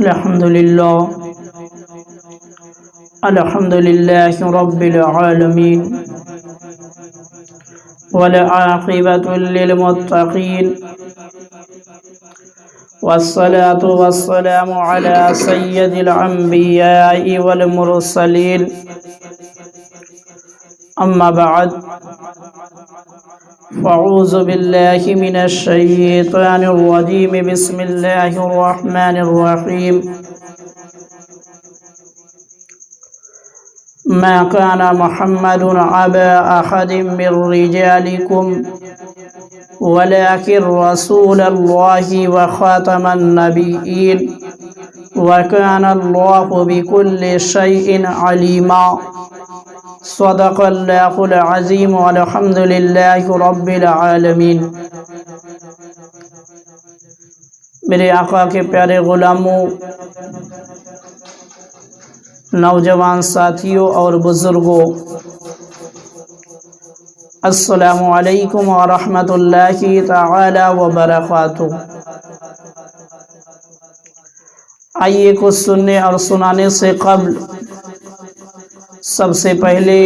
الحمد لله رب العالمين والعاقبة للمتقين والصلاة والسلام على سيد الأنبياء والمرسلين أما بعد فأعوذ بالله من الشيطان الرجيم بسم الله الرحمن الرحيم ما كان محمد أبا أحد من رجالكم ولكن رسول الله وخاتم النبيين وكان الله بكل شيء عليما صدق الله العظيم والحمد لله رب العالمین۔ میرے آقا کے پیارے غلاموں، نوجوان ساتھیوں اور بزرگوں، السلام علیکم ورحمۃ اللہ تعالی وبرکاتہ۔ آئیے کچھ سننے اور سنانے سے قبل سب سے پہلے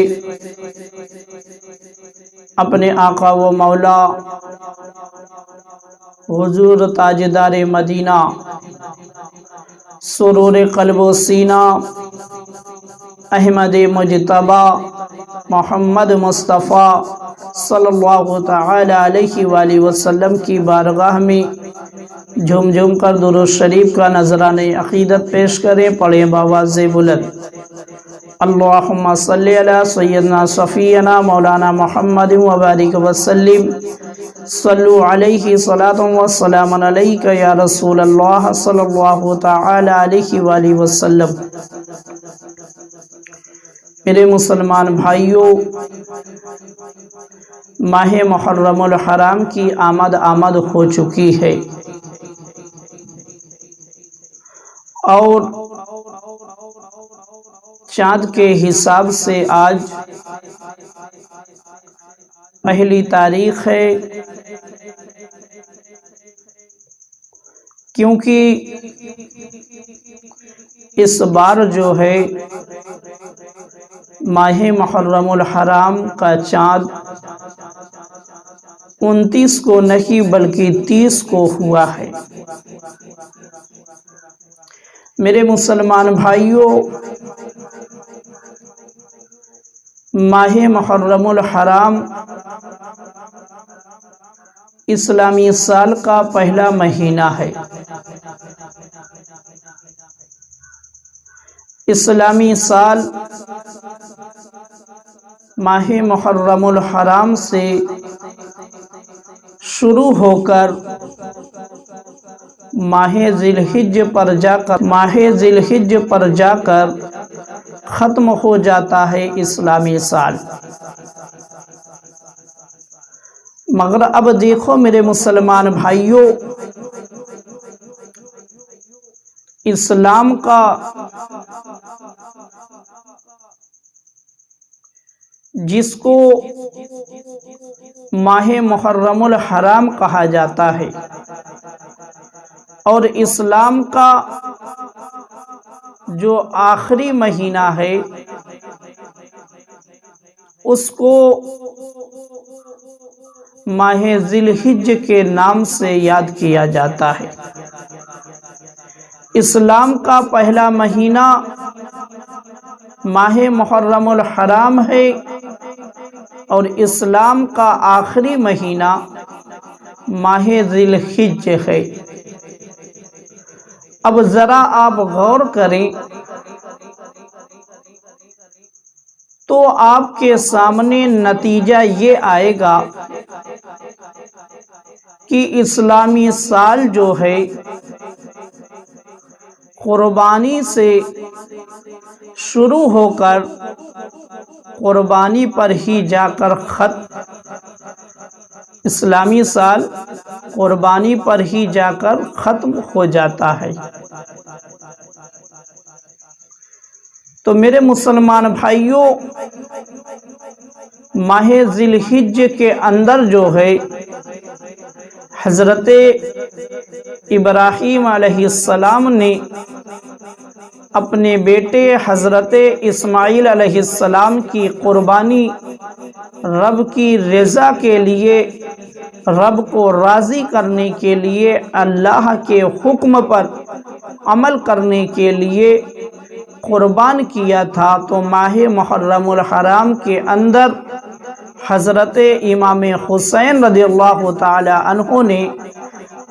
اپنے آقا و مولا حضور تاجدار مدینہ سرور قلب و سینہ احمد مجتبی محمد مصطفیٰ صلی اللہ تعالی علیہ وآلہ وسلم کی بارگاہ میں جھوم جھوم کر درود شریف کا نذرانِ عقیدت پیش کریں۔ پڑھیں بآواز بلند، اللہم صلی علی سیدنا صفینا مولانا محمد وبارک وسلم، صلو علیہ صلاۃ وسلام علیک یا رسول اللہ صلی اللہ تعالی علیہ وآلہ وسلم۔ میرے مسلمان بھائیوں، ماہ محرم الحرام کی آمد ہو چکی ہے اور چاند کے حساب سے آج پہلی تاریخ ہے، کیونکہ اس بار جو ہے ماہ محرم الحرام کا چاند 29 کو نہیں بلکہ 30 کو ہوا ہے۔ میرے مسلمان بھائیوں، ماہ محرم الحرام اسلامی سال کا پہلا مہینہ ہے۔ اسلامی سال ماہ محرم الحرام سے شروع ہو کر ماہ ذی الحجہ پر جا کر ختم ہو جاتا ہے اسلامی سال۔ مگر اب دیکھو میرے مسلمان بھائیوں، اسلام کا جس کو ماہ محرم الحرام کہا جاتا ہے اور اسلام کا جو آخری مہینہ ہے اس کو ماہ ذی الحجہ کے نام سے یاد کیا جاتا ہے۔ اسلام کا پہلا مہینہ ماہ محرم الحرام ہے اور اسلام کا آخری مہینہ ماہ ذی الحجہ ہے۔ اب ذرا آپ غور کریں تو آپ کے سامنے نتیجہ یہ آئے گا کہ اسلامی سال جو ہے قربانی سے شروع ہو کر قربانی پر ہی جا کر اسلامی سال قربانی پر ہی جا کر ختم ہو جاتا ہے۔ تو میرے مسلمان بھائیوں، ماہ ذی الحجہ کے اندر جو ہے حضرت ابراہیم علیہ السلام نے اپنے بیٹے حضرت اسماعیل علیہ السلام کی قربانی رب کی رضا کے لیے، رب کو راضی کرنے کے لیے، اللہ کے حکم پر عمل کرنے کے لیے قربان کیا تھا، تو ماہ محرم الحرام کے اندر حضرت امام حسین رضی اللہ تعالی عنہ نے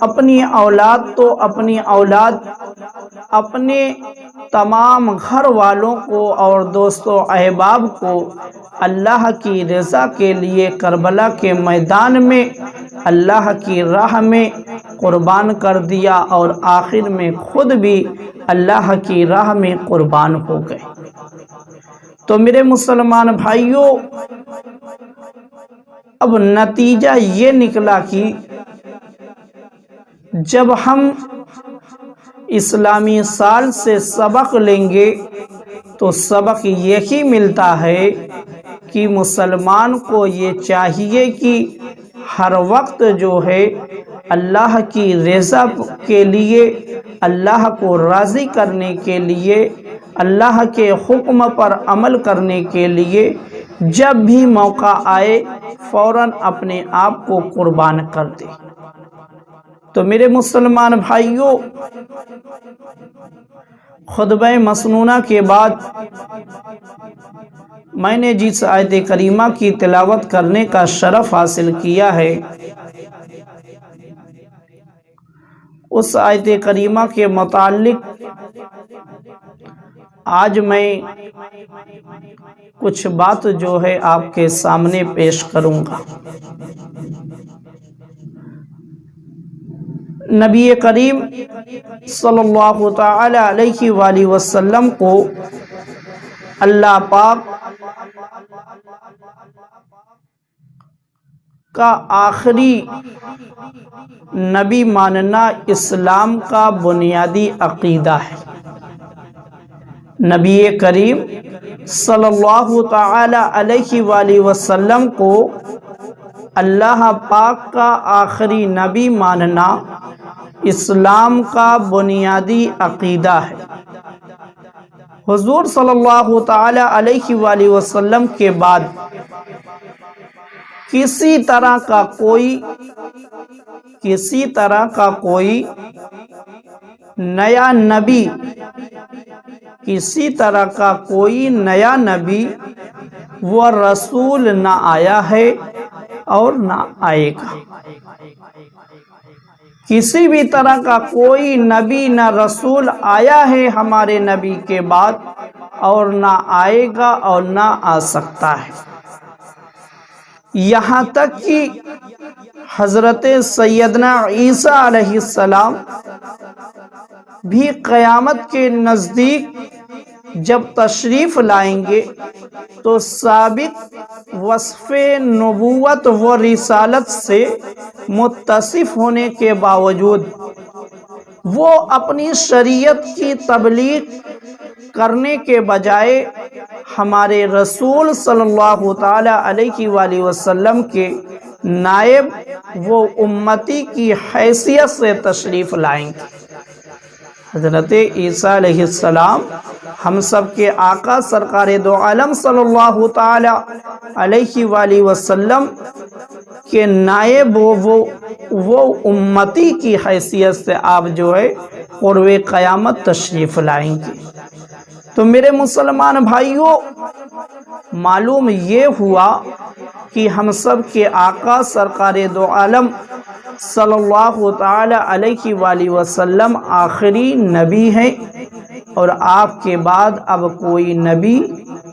اپنی اولاد تو اپنی اولاد، اپنے تمام گھر والوں کو اور دوست و احباب کو اللہ کی رضا کے لیے کربلا کے میدان میں اللہ کی راہ میں قربان کر دیا، اور آخر میں خود بھی اللہ کی راہ میں قربان ہو گئے۔ تو میرے مسلمان بھائیوں، اب نتیجہ یہ نکلا کہ جب ہم اسلامی سال سے سبق لیں گے تو سبق یہی ملتا ہے کہ مسلمان کو یہ چاہیے کہ ہر وقت جو ہے اللہ کی رضا کے لیے، اللہ کو راضی کرنے کے لیے، اللہ کے حکم پر عمل کرنے کے لیے جب بھی موقع آئے فوراً اپنے آپ کو قربان کر دے۔ تو میرے مسلمان بھائیوں، خطبہ مسنونہ کے بعد میں نے جس آیت کریمہ کی تلاوت کرنے کا شرف حاصل کیا ہے، اس آیت کریمہ کے متعلق آج میں کچھ بات جو ہے آپ کے سامنے پیش کروں گا۔ نبی کریم صلی اللہ تعالی علیہ وآلہ وسلم کو اللہ پاک کا آخری نبی ماننا اسلام کا بنیادی عقیدہ ہے۔ نبی کریم صلی اللہ تعالی علیہ وآلہ وسلم کو اللہ پاک کا آخری نبی ماننا اسلام کا بنیادی عقیدہ ہے۔ حضور صلی اللہ تعالی علیہ وآلہ وسلم کے بعد کسی طرح کا کوئی نیا نبی، کسی طرح کا کوئی نیا نبی و رسول نہ آیا ہے اور نہ آئے گا۔ کسی بھی طرح کا کوئی نبی نہ رسول آیا ہے ہمارے نبی کے بعد، اور نہ آئے گا اور نہ آ سکتا ہے۔ یہاں تک کہ حضرت سیدنا عیسیٰ علیہ السلام بھی قیامت کے نزدیک جب تشریف لائیں گے تو ثابت وصف نبوت و رسالت سے متصف ہونے کے باوجود وہ اپنی شریعت کی تبلیغ کرنے کے بجائے ہمارے رسول صلی اللہ تعالی علیہ وآلہ وسلم کے نائب و امتی کی حیثیت سے تشریف لائیں گے۔ حضرت عیسیٰ علیہ السلام ہم سب کے آقا سرکار دو عالم صلی اللہ تعالی علیہ وآلہ وسلم کے نائب وہ امتی کی حیثیت سے آپ جو ہے قرب قیامت تشریف لائیں گے۔ تو میرے مسلمان بھائیوں، معلوم یہ ہوا کہ ہم سب کے آقا سرکار دو عالم صلی اللہ تعالی علیہ وآلہ وسلم آخری نبی ہیں، اور آپ کے بعد اب کوئی نبی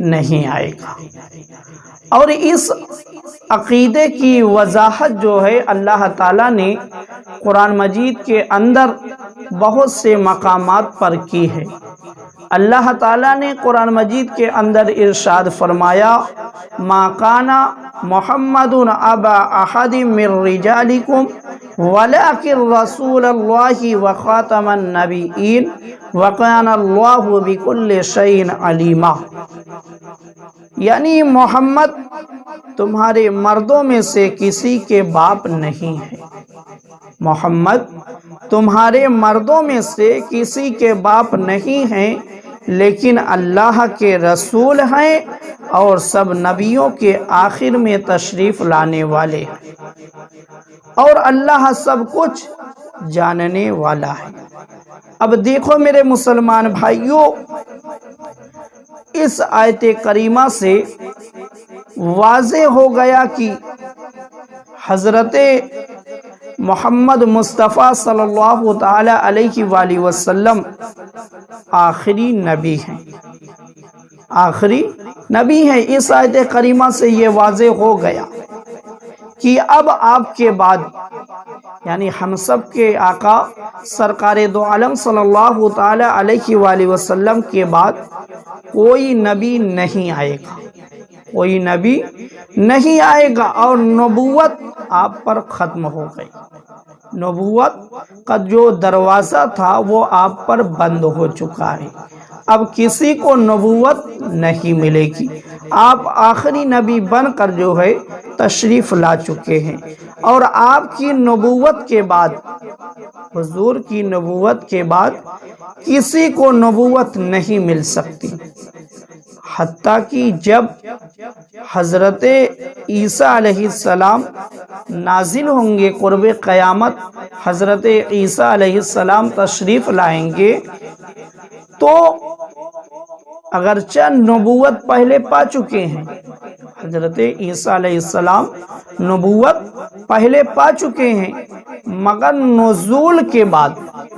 نہیں آئے گا۔ اور اس عقیدے کی وضاحت جو ہے اللہ تعالیٰ نے قرآن مجید کے اندر بہت سے مقامات پر کی ہے۔ اللہ تعالیٰ نے قرآن مجید کے اندر ارشاد فرمایا، ما کان محمد ابا احد من رجالکم ولکن رسول اللہ وخاتم النبیین وکان اللہ بکل شیء علیما۔ یعنی محمد تمہارے مردوں میں سے کسی کے باپ نہیں ہے، محمد تمہارے مردوں میں سے کسی کے باپ نہیں ہیں، لیکن اللہ کے رسول ہیں اور سب نبیوں کے آخر میں تشریف لانے والے ہیں، اور اللہ سب کچھ جاننے والا ہے۔ اب دیکھو میرے مسلمان بھائیوں، اس آیت کریمہ سے واضح ہو گیا کہ حضرت محمد مصطفیٰ صلی اللہ تعالی علیہ وآلہ وسلم آخری نبی ہیں، آخری نبی ہیں۔ اس آیت کریمہ سے یہ واضح ہو گیا کہ اب آپ کے بعد، یعنی ہم سب کے آقا سرکار دو عالم صلی اللہ تعالی علیہ وآلہ وسلم کے بعد کوئی نبی نہیں آئے گا، کوئی نبی نہیں آئے گا، اور نبوت آپ پر ختم ہو گئی۔ نبوت کا جو دروازہ تھا وہ آپ پر بند ہو چکا ہے، اب کسی کو نبوت نہیں ملے گی۔ آپ آخری نبی بن کر جو ہے تشریف لا چکے ہیں، اور آپ کی نبوت کے بعد، حضور کی نبوت کے بعد کسی کو نبوت نہیں مل سکتی، حتیٰ کہ جب حضرت عیسیٰ علیہ السلام نازل ہوں گے، قرب قیامت حضرت عیسیٰ علیہ السلام تشریف لائیں گے، تو اگرچہ نبوت پہلے پا چکے ہیں، حضرت عیسیٰ علیہ السلام نبوت پہلے پا چکے ہیں، مگر نزول کے بعد،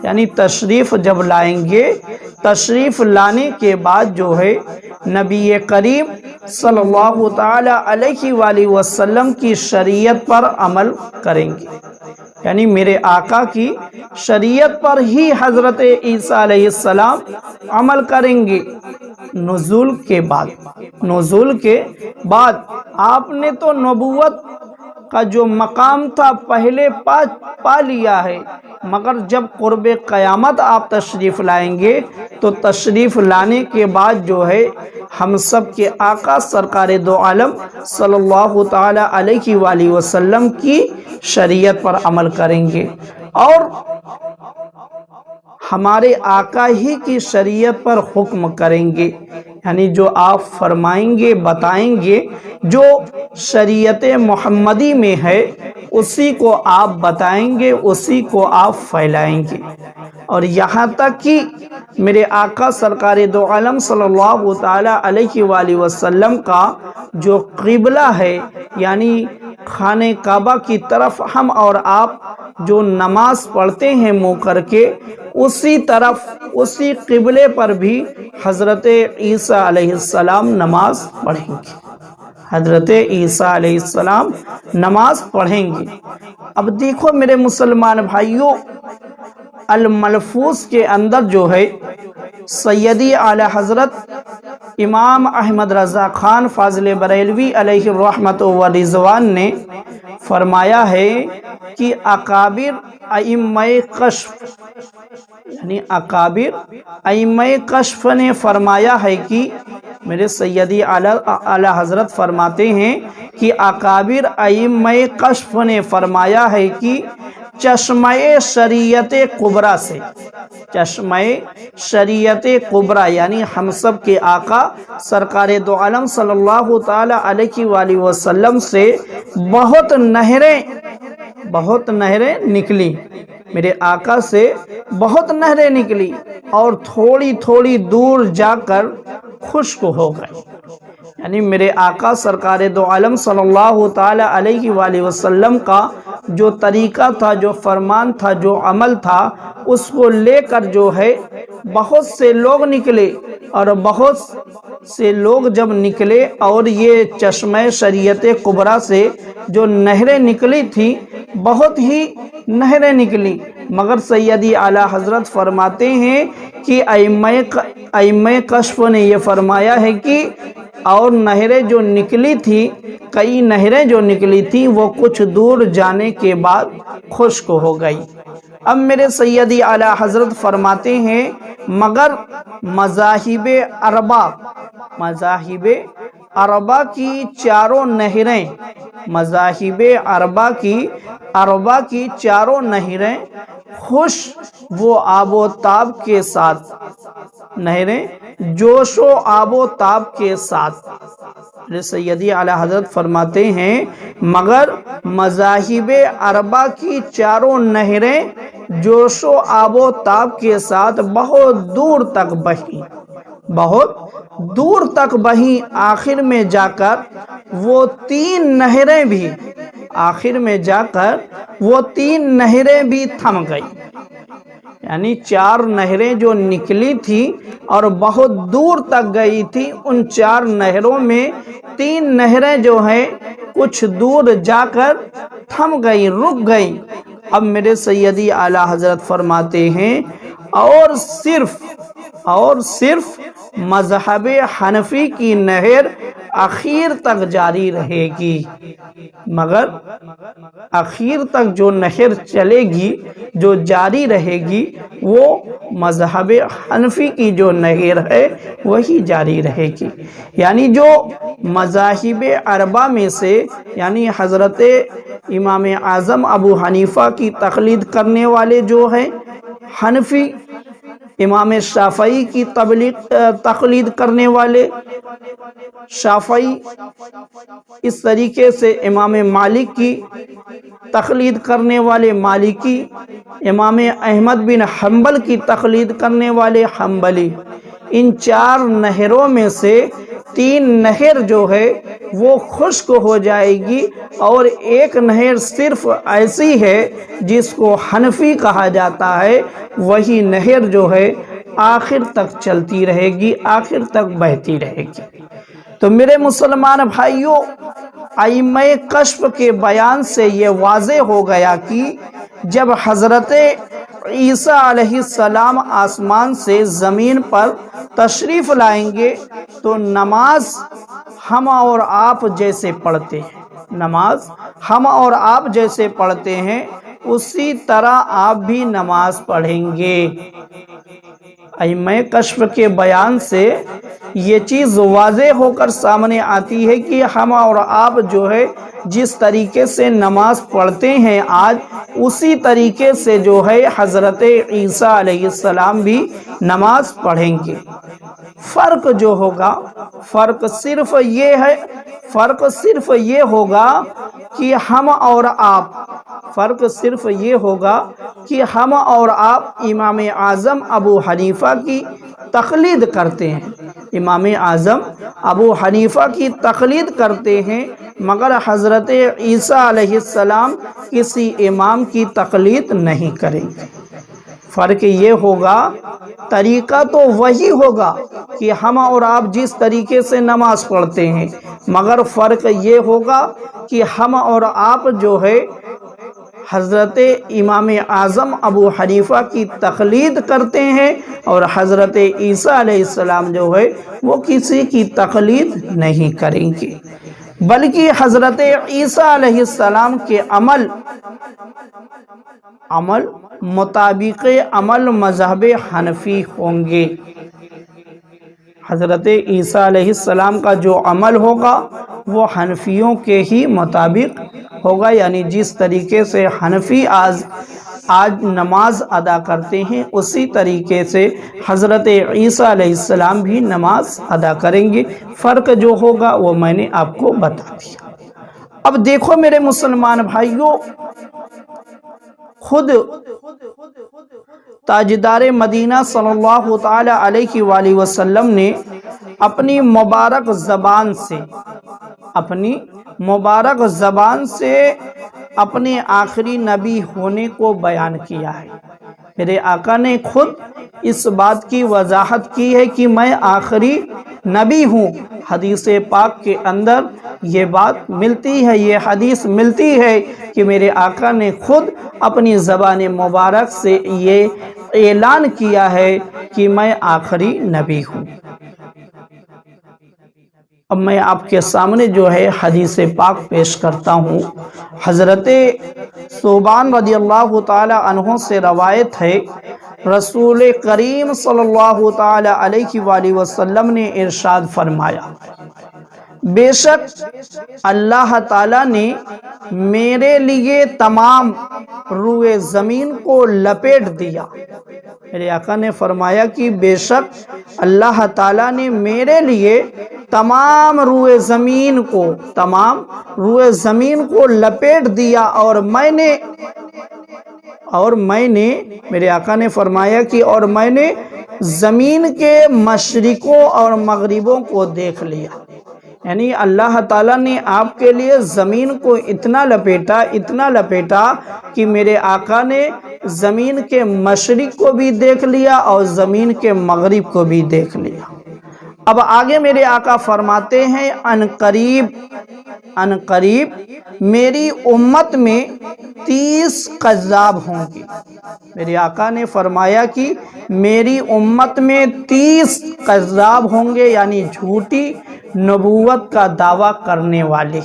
یعنی تشریف جب لائیں گے، تشریف لانے کے بعد جو ہے نبی کریم صلی اللہ تعالی علیہ وآلہ وسلم کی شریعت پر عمل کریں گے، یعنی میرے آقا کی شریعت پر ہی حضرت عیسیٰ علیہ السلام عمل کریں گے نزول کے بعد۔ نزول کے بعد آپ نے تو نبوت کا جو مقام تھا پہلے پا لیا ہے، مگر جب قرب قیامت آپ تشریف لائیں گے تو تشریف لانے کے بعد جو ہے ہم سب کے آقا سرکار دو عالم صلی اللہ تعالی علیہ وآلہ وسلم کی شریعت پر عمل کریں گے، اور ہمارے آقا ہی کی شریعت پر حکم کریں گے، یعنی جو آپ فرمائیں گے، بتائیں گے، جو شریعت محمدی میں ہے اسی کو آپ بتائیں گے، اسی کو آپ پھیلائیں گے۔ اور یہاں تک کہ میرے آقا سرکار دو عالم صلی اللہ تعالی علیہ وآلہ وسلم کا جو قبلہ ہے، یعنی خانہ کعبہ کی طرف ہم اور آپ جو نماز پڑھتے ہیں منہ کر کے، اسی طرف، اسی قبلے پر بھی حضرت عیسیٰ علیہ السلام نماز پڑھیں گے، حضرت عیسیٰ علیہ السلام نماز پڑھیں گے۔ اب دیکھو میرے مسلمان بھائیوں، الملفوظ کے اندر جو ہے سیدی اعلی حضرت امام احمد رضا خان فاضل بریلوی علیہ الرحمت و رضوان نے فرمایا ہے کہ اکابر ائمہ کشف، یعنی اکابر ائمہ کشف نے فرمایا ہے کہ میرے سیدی اعلی حضرت فرماتے ہیں کہ اکابر ائمہ کشف نے فرمایا ہے کہ چشمہ شریعت کبریٰ سے، چشمہ شریعت کبریٰ یعنی ہم سب کے آقا سرکار دو عالم صلی اللہ تعالی علیہ وآلہ وسلم سے بہت نہریں نکلی، میرے آقا سے بہت نہریں نکلی اور تھوڑی تھوڑی دور جا کر خشک ہو گئی، یعنی میرے آقا سرکار دو عالم صلی اللہ تعالی علیہ وآلہ وسلم کا جو طریقہ تھا، جو فرمان تھا، جو عمل تھا، اس کو لے کر جو ہے بہت سے لوگ نکلے، اور بہت سے لوگ جب نکلے اور یہ چشمہ شریعت کبریٰ سے جو نہریں نکلی تھی، بہت ہی نہریں نکلی، مگر سیدی اعلی حضرت فرماتے ہیں کہ ائمہ کشف نے یہ فرمایا ہے کہ اور نہریں جو نکلی تھی، کئی نہریں جو نکلی تھی وہ کچھ دور جانے کے بعد خشک ہو گئی۔ اب میرے سیدی اعلی حضرت فرماتے ہیں مگر مذاہب اربع کی چاروں نہریں، مذاہب اربع کی چاروں نہریں خوش و آب و تاب کے ساتھ، نہریں جوش و آب و تاب کے ساتھ۔ سیدی اعلیٰ حضرت فرماتے ہیں مگر مذاہب اربع کی چاروں نہریں جوش و آب و تاب کے ساتھ بہت دور تک بہیں، بہت دور تک بہیں، آخر میں جا کر وہ تین نہریں بھی، آخر میں جا کر وہ تین نہریں بھی تھم گئی۔ یعنی چار نہریں جو نکلی تھی اور بہت دور تک گئی تھی، ان چار نہروں میں تین نہریں جو ہیں کچھ دور جا کر تھم گئی، رک گئی۔ اب میرے سیدی اعلیٰ حضرت فرماتے ہیں اور صرف مذہب حنفی کی نہر آخر تک جاری رہے گی، مگر آخر تک جو نہر چلے گی، جو جاری رہے گی، وہ مذہب حنفی کی جو نہر ہے وہی جاری رہے گی۔ یعنی جو مذاہب اربع میں سے، یعنی حضرت امام اعظم ابو حنیفہ کی تقلید کرنے والے جو ہیں حنفی، امام شافعی کی تقلید کرنے والے شافعی، اس طریقے سے امام مالک کی تقلید کرنے والے مالکی، امام احمد بن حنبل کی تقلید کرنے والے حنبلی، ان چار نہروں میں سے تین نہر جو ہے وہ خشک ہو جائے گی، اور ایک نہر صرف ایسی ہے جس کو حنفی کہا جاتا ہے، وہی نہر جو ہے آخر تک چلتی رہے گی، آخر تک بہتی رہے گی۔ تو میرے مسلمان بھائیوں، ائمہ کشف کے بیان سے یہ واضح ہو گیا کہ جب حضرت عیسیٰ علیہ السلام آسمان سے زمین پر تشریف لائیں گے تو نماز ہم اور آپ جیسے پڑھتے ہیں، نماز ہم اور آپ جیسے پڑھتے ہیں اسی طرح آپ بھی نماز پڑھیں گے۔ ائمہ کشف کے بیان سے یہ چیز واضح ہو کر سامنے آتی ہے کہ ہم اور آپ جو ہے جس طریقے سے نماز پڑھتے ہیں آج، اسی طریقے سے جو ہے حضرت عیسیٰ علیہ السلام بھی نماز پڑھیں گے۔ فرق جو ہوگا، فرق صرف یہ ہوگا کہ ہم اور آپ، فرق صرف یہ ہوگا کہ ہم اور آپ امام اعظم ابو حنیفہ کی تقلید کرتے ہیں، امام اعظم ابو حنیفہ کی تقلید کرتے ہیں، مگر حضرت عیسیٰ علیہ السلام کسی امام کی تقلید نہیں کریں گے۔ فرق یہ ہوگا، طریقہ تو وہی ہوگا کہ ہم اور آپ جس طریقے سے نماز پڑھتے ہیں، مگر فرق یہ ہوگا کہ ہم اور آپ جو ہے حضرت امام اعظم ابو حنیفہ کی تقلید کرتے ہیں، اور حضرت عیسیٰ علیہ السلام جو ہے وہ کسی کی تقلید نہیں کریں گے، بلکہ حضرت عیسیٰ علیہ السلام کے عمل مطابق عمل مذہب حنفی ہوں گے۔ حضرت عیسیٰ علیہ السلام کا جو عمل ہوگا وہ حنفیوں کے ہی مطابق ہوگا، یعنی جس طریقے سے حنفی آج نماز ادا کرتے ہیں اسی طریقے سے حضرت عیسیٰ علیہ السلام بھی نماز ادا کریں گے۔ فرق جو ہوگا وہ میں نے آپ کو بتا دیا۔ اب دیکھو میرے مسلمان بھائیوں، خود تاجدار مدینہ صلی اللہ تعالی علیہ وآلہ وسلم نے اپنی مبارک زبان سے اپنے آخری نبی ہونے کو بیان کیا ہے۔ میرے آقا نے خود اس بات کی وضاحت کی ہے کہ میں آخری نبی ہوں۔ حدیث پاک کے اندر یہ بات ملتی ہے، یہ حدیث ملتی ہے کہ میرے آقا نے خود اپنی زبان مبارک سے یہ اعلان کیا ہے کہ میں آخری نبی ہوں۔ اب میں آپ کے سامنے جو ہے حدیث پاک پیش کرتا ہوں۔ حضرت ثوبان رضی اللہ تعالی عنہ سے روایت ہے، رسول کریم صلی اللہ تعالی علیہ وآلہ وسلم نے ارشاد فرمایا، بے شک اللہ تعالیٰ نے میرے لیے تمام روئے زمین کو لپیٹ دیا۔ میرے آقا نے فرمایا کہ بے شک اللہ تعالیٰ نے میرے لیے تمام روئے زمین کو لپیٹ دیا، اور میں نے میرے آقا نے فرمایا کہ اور میں نے زمین کے مشرقوں اور مغربوں کو دیکھ لیا۔ یعنی اللہ تعالیٰ نے آپ کے لیے زمین کو اتنا لپیٹا کہ میرے آقا نے زمین کے مشرق کو بھی دیکھ لیا اور زمین کے مغرب کو بھی دیکھ لیا۔ اب آگے میرے آقا فرماتے ہیں ان قریب میری امت میں 30 کذاب ہوں گے۔ میرے آقا نے فرمایا کہ میری امت میں 30 کذاب ہوں گے، یعنی جھوٹی نبوت کا دعویٰ کرنے والے،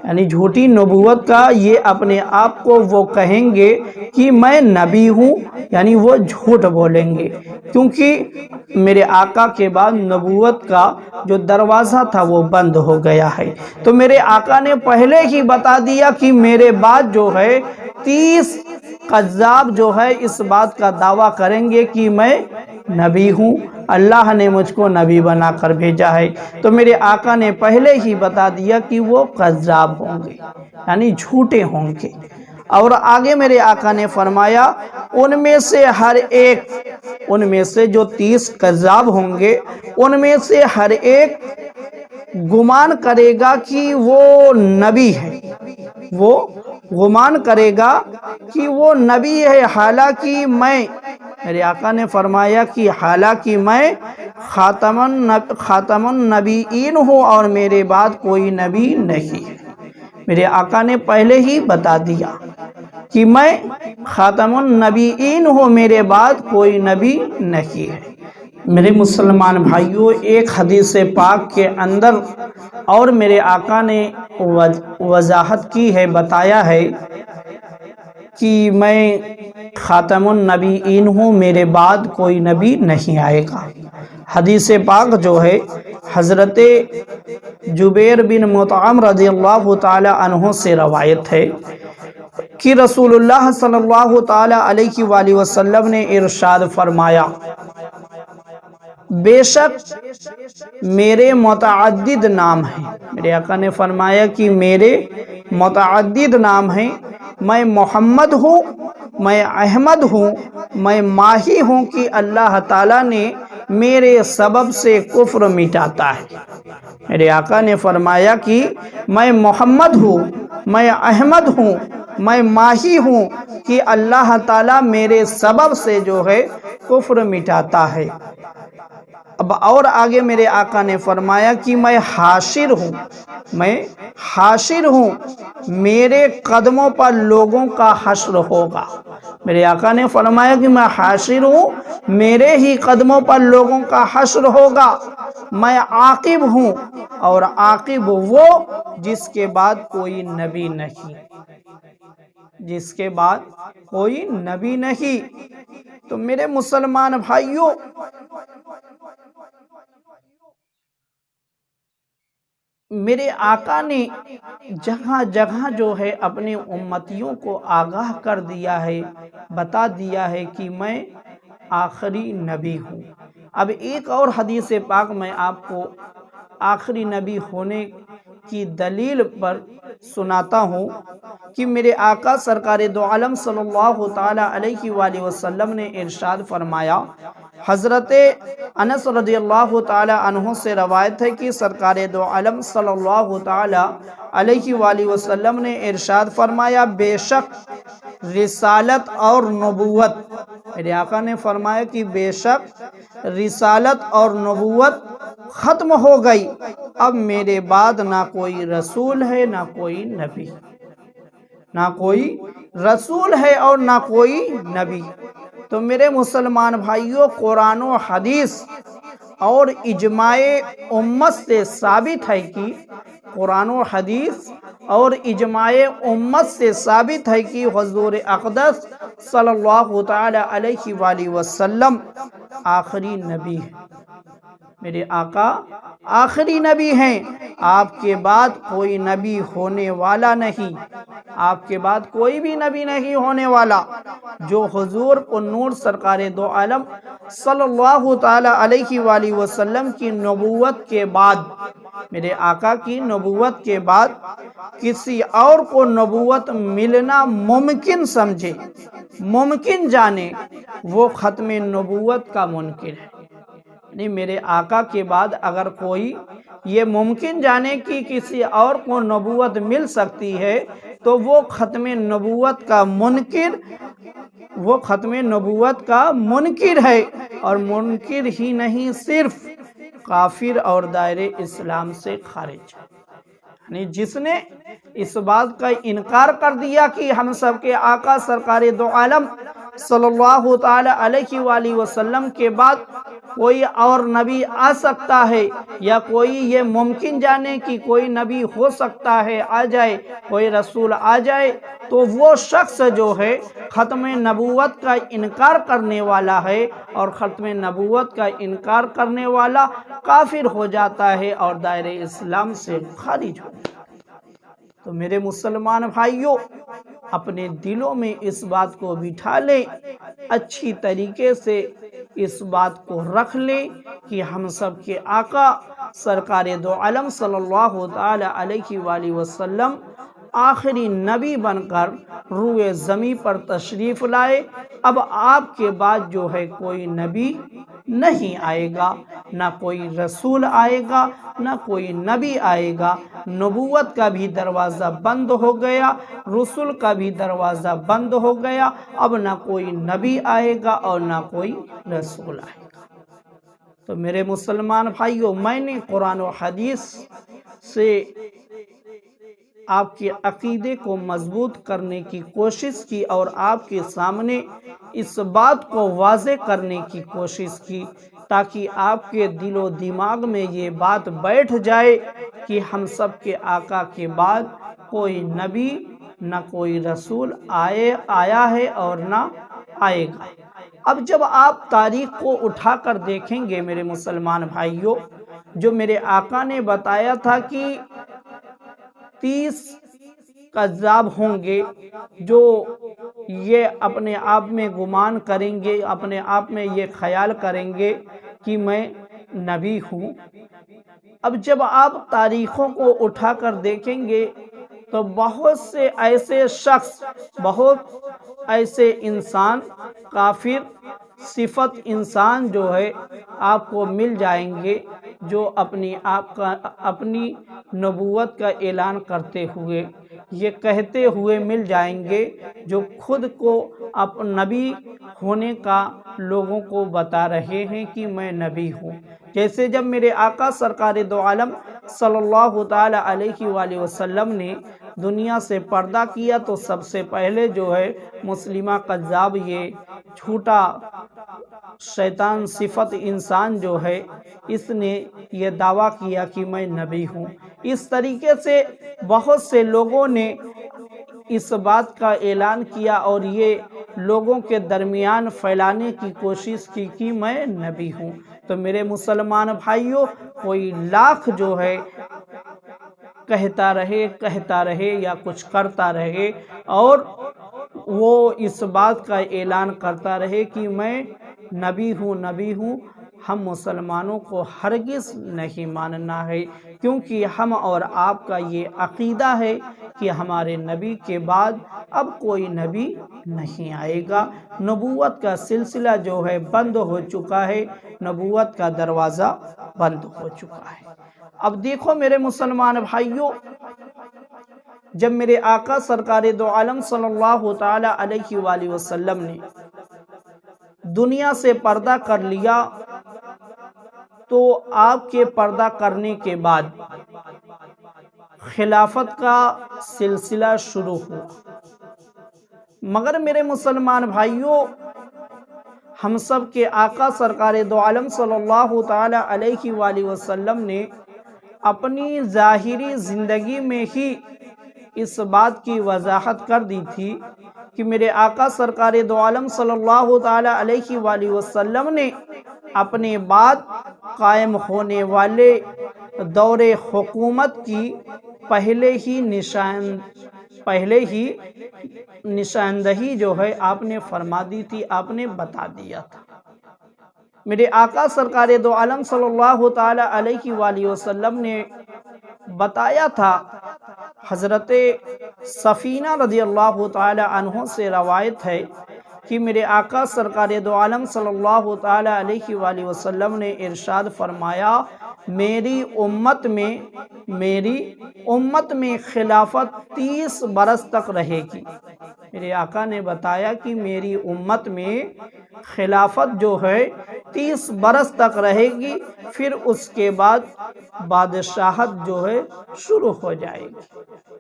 یعنی جھوٹی نبوت کا یہ اپنے آپ کو وہ کہیں گے کہ میں نبی ہوں، یعنی وہ جھوٹ بولیں گے، کیونکہ میرے آقا کے بعد نبوت کا جو دروازہ تھا وہ بند ہو گیا ہے۔ تو میرے آقا نے پہلے ہی بتا دیا کہ میرے بعد جو ہے 30 کذاب جو ہے اس بات کا دعویٰ کریں گے کہ میں نبی ہوں، اللہ نے مجھ کو نبی بنا کر بھیجا ہے۔ تو میرے آقا نے پہلے ہی بتا دیا کہ وہ کذاب ہوں گے، یعنی جھوٹے ہوں گے۔ اور آگے میرے آقا نے فرمایا ان میں سے جو 30 کذاب ہوں گے، ان میں سے ہر ایک گمان کرے گا کہ وہ نبی ہے، حالانکہ میرے آقا نے فرمایا کہ حالانکہ میں خاتم النبیین ہوں اور میرے بعد کوئی نبی نہیں ہے۔ میرے آقا نے پہلے ہی بتا دیا کہ میں خاتم النبیین ہوں، میرے بعد کوئی نبی نہیں ہے۔ میرے مسلمان بھائیوں، ایک حدیث پاک کے اندر اور میرے آقا نے وضاحت کی ہے، بتایا ہے کہ میں خاتم النبیین ہوں، میرے بعد کوئی نبی نہیں آئے گا۔ حدیث پاک جو ہے حضرت جبیر بن مطعم رضی اللہ تعالی عنہ سے روایت ہے کہ رسول اللہ صلی اللہ تعالی علیہ وآلہ وسلم نے ارشاد فرمایا بے شک میرے متعدد نام ہیں۔ میرے آقا نے فرمایا کہ میرے متعدد نام ہیں، میں محمد ہوں، میں احمد ہوں، میں ماہی ہوں کہ اللہ تعالیٰ نے میرے سبب سے کفر مٹاتا ہے۔ میرے آقا نے فرمایا کہ میں محمد ہوں، میں احمد ہوں، میں ماہی ہوں کہ اللہ تعالیٰ میرے سبب سے جو ہے کفر مٹاتا ہے۔ اب اور آگے میرے آقا نے فرمایا کہ میں حاشر ہوں، میرے قدموں پر لوگوں کا حشر ہوگا۔ میرے آقا نے فرمایا کہ میں حاشر ہوں، میرے ہی قدموں پر لوگوں کا حشر ہوگا۔ میں عاقب ہوں، اور عاقب وہ جس کے بعد کوئی نبی نہیں۔ تو میرے مسلمان بھائیوں، میرے آقا نے جگہ جگہ جو ہے اپنے امتیوں کو آگاہ کر دیا ہے، بتا دیا ہے کہ میں آخری نبی ہوں۔ اب ایک اور حدیث پاک میں آپ کو آخری نبی ہونے کی دلیل پر سناتا ہوں کہ میرے آقا سرکار دو عالم صلی اللہ تعالی علیہ وآلہ وسلم نے ارشاد فرمایا، حضرت انس رضی اللہ تعالی عنہ سے روایت ہے کہ سرکار دو عالم صلی اللہ تعالی علیہ وآلہ وسلم نے ارشاد فرمایا بے شک رسالت اور نبوت، میرے آقا نے فرمایا کہ بے شک رسالت اور نبوت ختم ہو گئی، اب میرے بعد نہ کوئی رسول ہے نہ کوئی نبی، نہ کوئی رسول ہے اور نہ کوئی نبی۔ تو میرے مسلمان بھائیوں، قرآن و حدیث اور اجماع امت سے ثابت ہے کہ قرآن و حدیث اور اجماع امت سے ثابت ہے کہ حضور اقدس صلی اللہ تعالی علیہ وآلہ وسلم آخری نبی ہے۔ میرے آقا آخری نبی ہیں، آپ کے بعد کوئی نبی ہونے والا نہیں، آپ کے بعد کوئی بھی نبی نہیں ہونے والا۔ جو حضور النور سرکار دو عالم صلی اللہ تعالی علیہ وآلہ وسلم کی نبوت کے بعد، میرے آقا کی نبوت کے بعد کسی اور کو نبوت ملنا ممکن سمجھے، ممکن جانے، وہ ختم نبوت کا منکر ہے۔ یعنی میرے آقا کے بعد اگر کوئی یہ ممکن جانے کہ کسی اور کو نبوت مل سکتی ہے تو وہ ختم نبوت کا منکر، وہ ختم نبوت کا منکر ہے، اور منکر ہی نہیں صرف کافر اور دائرے اسلام سے خارج ہے۔ یعنی جس نے اس بات کا انکار کر دیا کہ ہم سب کے آقا سرکار دو عالم صلی اللہ تعالی علیہ وآلہ وسلم کے بعد کوئی اور نبی آ سکتا ہے، یا کوئی یہ ممکن جانے کہ کوئی نبی ہو سکتا ہے، آ جائے، کوئی رسول آ جائے، تو وہ شخص جو ہے ختم نبوت کا انکار کرنے والا ہے، اور ختم نبوت کا انکار کرنے والا کافر ہو جاتا ہے اور دائرے اسلام سے خارج ہو جاتا ہے۔ تو میرے مسلمان بھائیوں، اپنے دلوں میں اس بات کو بٹھا لیں، اچھی طریقے سے اس بات کو رکھ لیں کہ ہم سب کے آقا سرکار دو عالم صلی اللہ تعالی علیہ وآلہ وسلم آخری نبی بن کر روئے زمین پر تشریف لائے۔ اب آپ کے بعد جو ہے کوئی نبی نہیں آئے گا، نہ کوئی رسول آئے گا، نہ کوئی نبی آئے گا۔ نبوت کا بھی دروازہ بند ہو گیا، رسول کا بھی دروازہ بند ہو گیا، اب نہ کوئی نبی آئے گا اور نہ کوئی رسول آئے گا۔ تو میرے مسلمان بھائیوں، میں نے قرآن و حدیث سے آپ کے عقیدے کو مضبوط کرنے کی کوشش کی اور آپ کے سامنے اس بات کو واضح کرنے کی کوشش کی، تاکہ آپ کے دل و دماغ میں یہ بات بیٹھ جائے کہ ہم سب کے آقا کے بعد کوئی نبی نہ کوئی رسول آیا ہے اور نہ آئے گا۔ اب جب آپ تاریخ کو اٹھا کر دیکھیں گے میرے مسلمان بھائیوں، جو میرے آقا نے بتایا تھا کہ 30 کذاب ہوں گے جو یہ اپنے آپ میں گمان کریں گے، اپنے آپ میں یہ خیال کریں گے کہ میں نبی ہوں۔ اب جب آپ تاریخوں کو اٹھا کر دیکھیں گے تو بہت سے ایسے شخص، بہت ایسے انسان، کافر صفت انسان جو ہے آپ کو مل جائیں گے، جو اپنی نبوت کا اعلان کرتے ہوئے، یہ کہتے ہوئے مل جائیں گے، جو خود کو نبی ہونے کا لوگوں کو بتا رہے ہیں کہ میں نبی ہوں۔ جیسے جب میرے آقا سرکار دو عالم صلی اللہ تعالی علیہ وآلہ وسلم نے دنیا سے پردہ کیا تو سب سے پہلے جو ہے مسلمہ کذاب، یہ جھوٹا شیطان صفت انسان جو ہے، اس نے یہ دعویٰ کیا کہ میں نبی ہوں۔ اس طریقے سے بہت سے لوگوں نے اس بات کا اعلان کیا اور یہ لوگوں کے درمیان پھیلانے کی کوشش کی کہ میں نبی ہوں۔ تو میرے مسلمان بھائیوں، کوئی لاکھ جو ہے کہتا رہے یا کچھ کرتا رہے اور وہ اس بات کا اعلان کرتا رہے کہ میں نبی ہوں، ہم مسلمانوں کو ہرگز نہیں ماننا ہے، کیونکہ ہم اور آپ کا یہ عقیدہ ہے کہ ہمارے نبی کے بعد اب کوئی نبی نہیں آئے گا۔ نبوت کا سلسلہ جو ہے بند ہو چکا ہے، نبوت کا دروازہ بند ہو چکا ہے۔ اب دیکھو میرے مسلمان بھائیوں، جب میرے آقا سرکار دو عالم صلی اللہ تعالی علیہ وآلہ وسلم نے دنیا سے پردہ کر لیا تو آپ کے پردہ کرنے کے بعد خلافت کا سلسلہ شروع ہوا۔ مگر میرے مسلمان بھائیوں، ہم سب کے آقا سرکار دو عالم صلی اللہ تعالی علیہ وآلہ وسلم نے اپنی ظاہری زندگی میں ہی اس بات کی وضاحت کر دی تھی کہ میرے آقا سرکار دو عالم صلی اللہ تعالی علیہ وآلہ وسلم نے اپنے بعد قائم ہونے والے دور حکومت کی پہلے ہی نشاندہی جو ہے آپ نے فرما دی تھی، آپ نے بتا دیا تھا۔ میرے آقا سرکار دو عالم صلی اللہ تعالی علیہ وآلہ وسلم نے بتایا تھا۔ حضرت سفینہ رضی اللہ تعالی عنہ سے روایت ہے کہ میرے آقا سرکار دو عالم صلی اللہ تعالی علیہ وآلہ وسلم نے ارشاد فرمایا، میری امت میں خلافت 30 برس تک رہے گی۔ میرے آقا نے بتایا کہ میری امت میں خلافت جو ہے 30 برس تک رہے گی، پھر اس کے بعد بادشاہت جو ہے شروع ہو جائے گی۔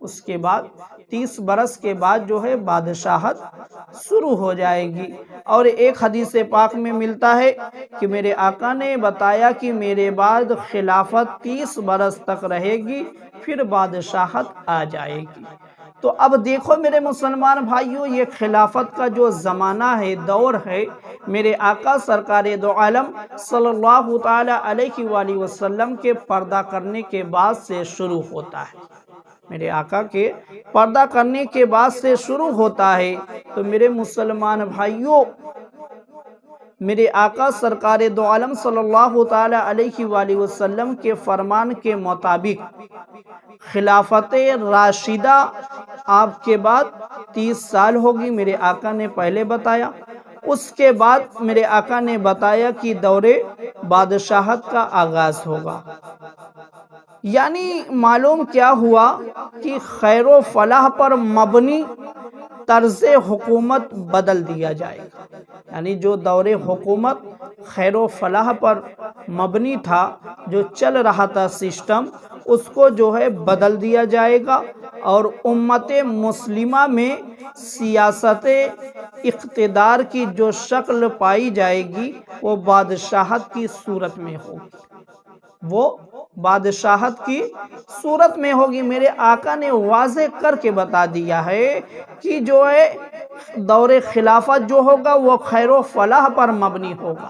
اس کے بعد 30 برس کے بعد جو ہے بادشاہت شروع ہو جائے گی۔ اور ایک حدیث پاک میں ملتا ہے کہ میرے آقا نے بتایا کہ میرے بعد خلافت 30 برس تک رہے گی، پھر بادشاہت آ جائے گی۔ تو اب دیکھو میرے مسلمان بھائیوں، یہ خلافت کا جو زمانہ ہے، دور ہے، میرے آقا سرکار دو عالم صلی اللہ تعالی علیہ وآلہ وسلم کے پردہ کرنے کے بعد سے شروع ہوتا ہے۔ میرے آقا کے پردہ کرنے کے بعد سے شروع ہوتا ہے۔ تو میرے مسلمان بھائیوں، میرے آقا سرکار دو عالم صلی اللہ تعالی علیہ وآلہ وسلم کے فرمان کے مطابق خلافت راشدہ آپ کے بعد 30 سال ہوگی، میرے آقا نے پہلے بتایا۔ اس کے بعد میرے آقا نے بتایا کہ دور بادشاہت کا آغاز ہوگا۔ یعنی معلوم کیا ہوا کہ خیر و فلاح پر مبنی طرز حکومت بدل دیا جائے گا۔ یعنی جو دور حکومت خیر و فلاح پر مبنی تھا، جو چل رہا تھا سسٹم، اس کو جو ہے بدل دیا جائے گا، اور امت مسلمہ میں سیاست اقتدار کی جو شکل پائی جائے گی وہ بادشاہت کی صورت میں ہوگی، وہ بادشاہت کی صورت میں ہوگی۔ میرے آقا نے واضح کر کے بتا دیا ہے کہ جو ہے دور خلافت جو ہوگا وہ خیر و فلاح پر مبنی ہوگا۔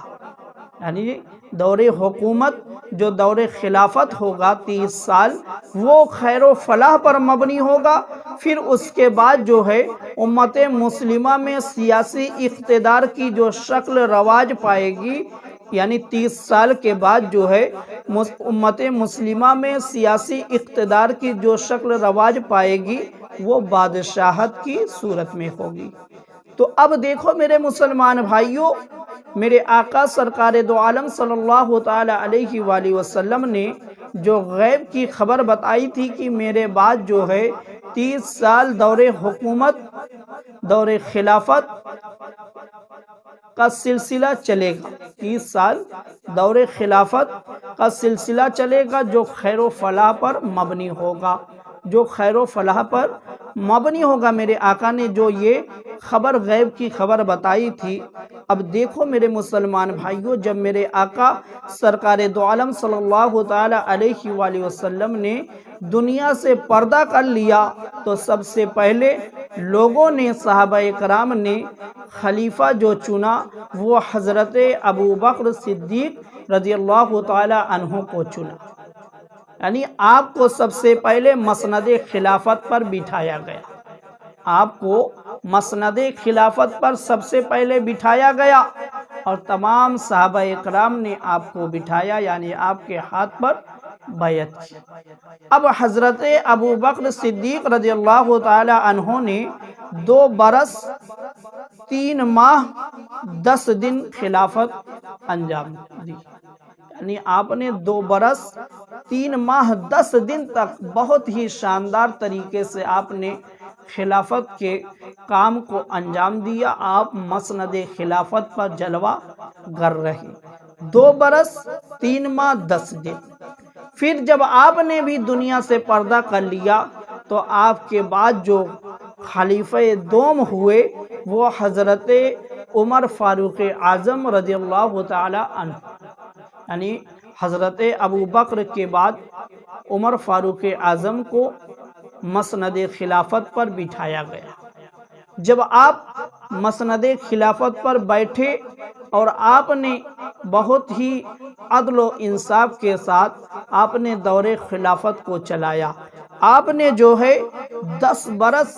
یعنی دور حکومت جو دور خلافت ہوگا 30 سال، وہ خیر و فلاح پر مبنی ہوگا۔ پھر اس کے بعد جو ہے امت مسلمہ میں سیاسی اقتدار کی جو شکل رواج پائے گی، یعنی 30 سال کے بعد جو ہے امت مسلمہ میں سیاسی اقتدار کی جو شکل رواج پائے گی وہ بادشاہت کی صورت میں ہوگی۔ تو اب دیکھو میرے مسلمان بھائیوں، میرے آقا سرکار دو عالم صلی اللہ تعالی علیہ وآلہ وسلم نے جو غیب کی خبر بتائی تھی کہ میرے بعد جو ہے 30 سال دور حکومت، دور خلافت کا سلسلہ چلے گا۔ 30 سال دور خلافت کا سلسلہ چلے گا، جو خیر و فلاح پر مبنی ہوگا، جو خیر و فلاح پر مبنی ہوگا۔ میرے آقا نے جو یہ خبر، غیب کی خبر بتائی تھی۔ اب دیکھو میرے مسلمان بھائیوں، جب میرے آقا سرکار دو عالم صلی اللہ تعالی علیہ وآلہ وسلم نے دنیا سے پردہ کر لیا، تو سب سے پہلے لوگوں نے، صحابہ کرام نے خلیفہ جو چنا وہ حضرت ابوبکر صدیق رضی اللہ تعالی عنہ کو چنا۔ یعنی آپ کو سب سے پہلے مسند خلافت پر بٹھایا گیا، آپ کو مسند خلافت پر سب سے پہلے بٹھایا گیا، اور تمام صحابہ کرام نے آپ کو بٹھایا، یعنی آپ کے ہاتھ پر بیعت کی۔ اب حضرت ابوبکر صدیق رضی اللہ تعالی عنہ نے 2 برس 3 ماہ 10 دن خلافت انجام دی۔ یعنی آپ نے 2 برس 3 ماہ 10 دن تک بہت ہی شاندار طریقے سے آپ نے خلافت کے کام کو انجام دیا۔ آپ مسند خلافت پر جلوہ گر رہے۔ 2 برس 3 ماہ 10 دن۔ پھر جب آپ نے بھی دنیا سے پردہ کر لیا، تو آپ کے بعد جو خلیفہ دوم ہوئے وہ حضرت عمر فاروق اعظم رضی اللہ تعالی عنہ، یعنی حضرت ابوبکر کے بعد عمر فاروق اعظم کو مسند خلافت پر بٹھایا گیا۔ جب آپ مسند خلافت پر بیٹھے اور آپ نے بہت ہی عدل و انصاف کے ساتھ آپ نے دور خلافت کو چلایا۔ آپ نے جو ہے 10 برس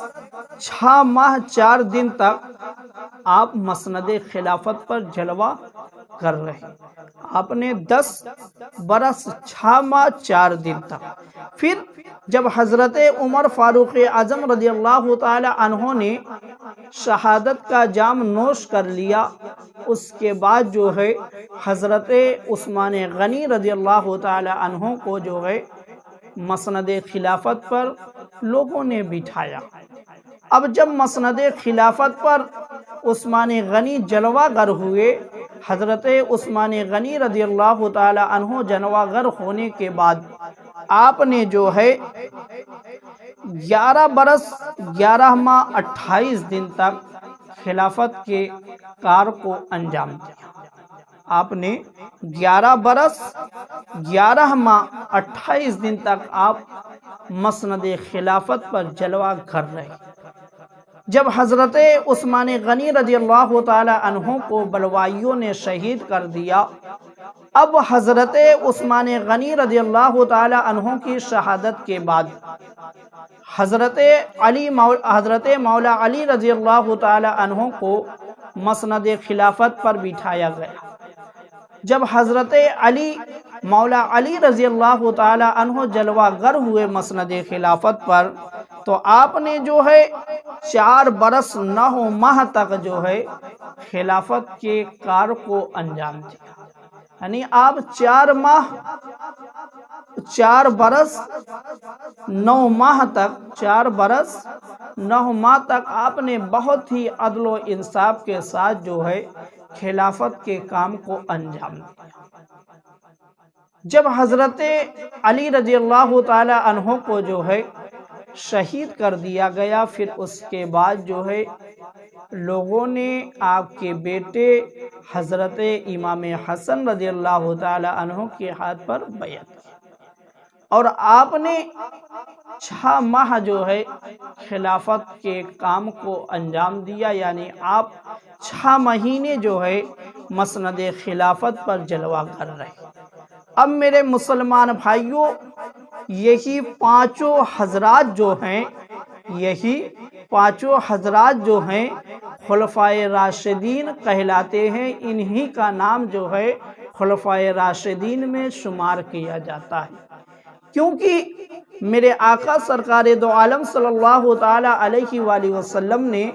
6 ماہ 4 دن تک آپ مسند خلافت پر جلوہ کر رہے۔ آپ نے 10 برس 6 ماہ 4 دن تک۔ پھر جب حضرت عمر فاروق اعظم رضی اللہ تعالی عنہ نے شہادت کا جام نوش کر لیا، اس کے بعد جو ہے حضرت عثمان غنی رضی اللہ تعالی عنہ کو جو ہے مسند خلافت پر لوگوں نے بٹھایا۔ اب جب مسند خلافت پر عثمان غنی جلوہ گر ہوئے، حضرت عثمان غنی رضی اللہ تعالی عنہ جلوہ گر ہونے کے بعد آپ نے جو ہے 11 برس 11 ماہ 28 دن تک خلافت کے کار کو انجام دیا۔ آپ نے 11 برس 11 ماہ 28 دن تک آپ مسند خلافت پر جلوہ گر رہے۔ جب حضرت عثمان غنی رضی اللہ تعالی عنہ کو بلوائیوں نے شہید کر دیا، اب حضرت عثمان غنی رضی اللہ تعالی عنہ کی شہادت کے بعد حضرت مولا علی رضی اللہ تعالی عنہ کو مسند خلافت پر بٹھایا گیا۔ جب حضرت مولا علی رضی اللہ تعالی عنہ جلوہ گر ہوئے مسند خلافت پر، تو آپ نے جو ہے 4 برس 9 ماہ تک جو ہے خلافت کے کار کو انجام دیا۔ یعنی آپ 4 برس 9 ماہ تک آپ نے بہت ہی عدل و انصاف کے ساتھ جو ہے خلافت کے کام کو انجام دیا۔ جب حضرت علی رضی اللہ تعالی عنہ کو جو ہے شہید کر دیا گیا، پھر اس کے بعد جو ہے لوگوں نے آپ کے بیٹے حضرت امام حسن رضی اللہ تعالی عنہ کے ہاتھ پر بیعت کی، اور آپ نے 6 ماہ جو ہے خلافت کے کام کو انجام دیا۔ یعنی آپ 6 مہینے جو ہے مسند خلافت پر جلوہ کر رہے۔ اب میرے مسلمان بھائیوں، یہی پانچوں حضرات جو ہیں خلفائے راشدین کہلاتے ہیں۔ انہی کا نام جو ہے خلفائے راشدین میں شمار کیا جاتا ہے، کیونکہ میرے آقا سرکار دو عالم صلی اللہ تعالی علیہ وآلہ وسلم نے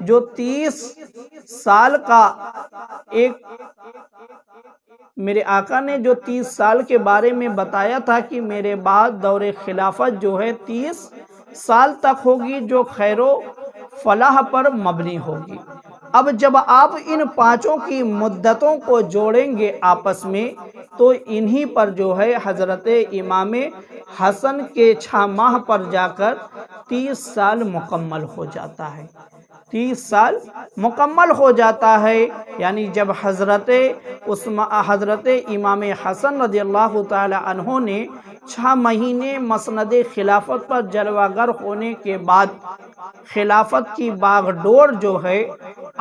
جو 30 سال کا میرے آقا نے جو 30 سال کے بارے میں بتایا تھا کہ میرے بعد دور خلافت جو ہے 30 سال تک ہوگی، جو خیر و فلاح پر مبنی ہوگی۔ اب جب آپ ان پانچوں کی مدتوں کو جوڑیں گے آپس میں، تو انہی پر جو ہے حضرت امام حسن کے 6 ماہ پر جا کر 30 سال مکمل ہو جاتا ہے۔ 30 سال مکمل ہو جاتا ہے۔ یعنی جب حضرت امام حسن رضی اللہ تعالی عنہ نے 6 مہینے مسند خلافت پر جلوہ گر ہونے کے بعد خلافت کی باغ ڈور جو ہے